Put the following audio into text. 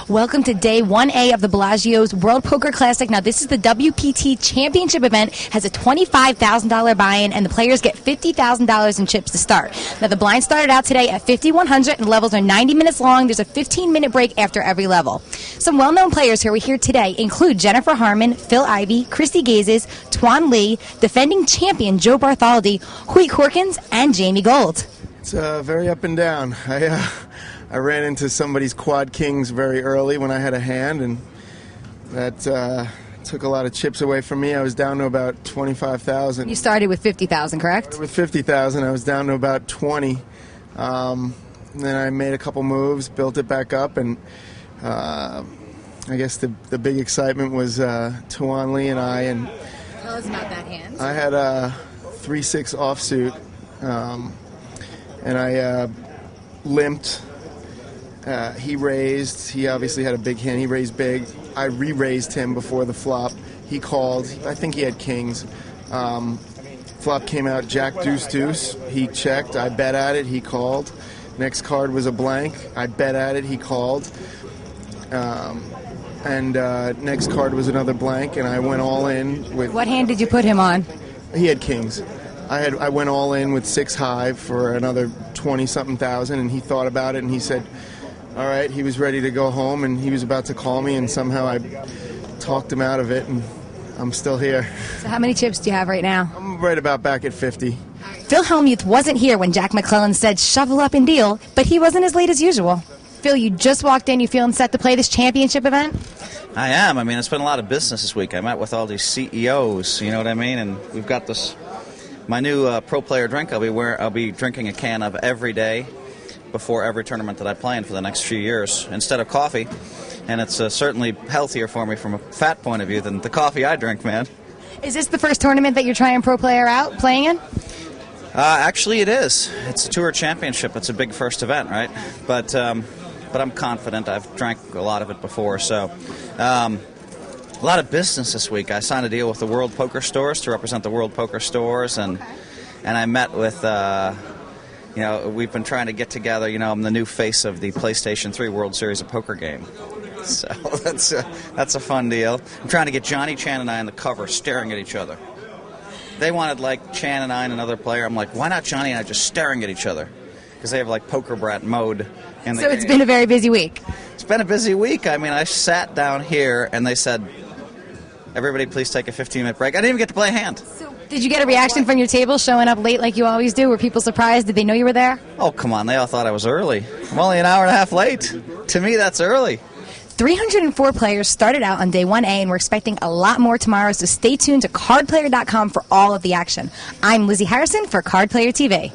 Welcome to day 1A of the Bellagio's World Poker Classic. Now, this is the WPT Championship event, has a $25,000 buy-in, and the players get $50,000 in chips to start. Now, the blind started out today at 5,100, and the levels are 90 minutes long. There's a 15-minute break after every level. Some well-known players who are here today include Jennifer Harmon, Phil Ivey, Christy Gazes, Tuan Lee, defending champion Joe Bartholdi, Hoyt Corkins, and Jamie Gold. It's very up and down. I ran into somebody's quad kings very early when I had a hand, and that took a lot of chips away from me. I was down to about 25,000. You started with 50,000, correct? With 50,000, I was down to about 20. And then I made a couple moves, built it back up, and I guess the big excitement was Tuan Lee and I. And tell us about that hand. I had a 3-6 offsuit, and I limped. He raised. He obviously had a big hand. He raised big. I re-raised him before the flop. He called. I think he had kings. Flop came out Jack Deuce Deuce. He checked. I bet at it. He called. Next card was a blank. I bet at it. He called. And next card was another blank, and I went all in with. What hand did you put him on? He had kings. I went all in with 6 high for another 20-something thousand, and he thought about it, and he said, all right, he was ready to go home, and he was about to call me, and somehow I talked him out of it, and I'm still here. So how many chips do you have right now? I'm right about back at 50. Phil Hellmuth wasn't here when Jack McClellan said shovel up and deal, but he wasn't as late as usual. Phil, you just walked in. You feeling set to play this championship event? I am. I mean, it's been a lot of business this week. I met with all these CEOs, you know what I mean? And we've got this, my new pro player drink I'll be drinking a can of every day before every tournament that I play in for the next few years instead of coffee. And it's certainly healthier for me from a fat point of view than the coffee I drink, man. Is this the first tournament that you're trying pro player out, playing in? Actually, it is. It's a tour championship. It's a big first event, right? But I'm confident. I've drank a lot of it before, so a lot of business this week. I signed a deal with the World Poker Stores to represent the World Poker Stores, and I met with, we've been trying to get together. I'm the new face of the PlayStation 3 World Series of Poker game, so that's a fun deal. I'm trying to get Johnny Chan and I on the cover, staring at each other. They wanted like Chan and I and another player. I'm like, why not Johnny and I just staring at each other? Because they have like Poker Brat mode. So it's been a very busy week. It's been a busy week. I mean, I sat down here and they said, everybody please take a 15-minute break. I didn't even get to play a hand. So did you get a reaction from your table showing up late like you always do? Were people surprised? Did they know you were there? Oh, come on. They all thought I was early. I'm only an hour and a half late. To me, that's early. 304 players started out on day 1A, and we're expecting a lot more tomorrow, so stay tuned to cardplayer.com for all of the action. I'm Lizzie Harrison for Card Player TV.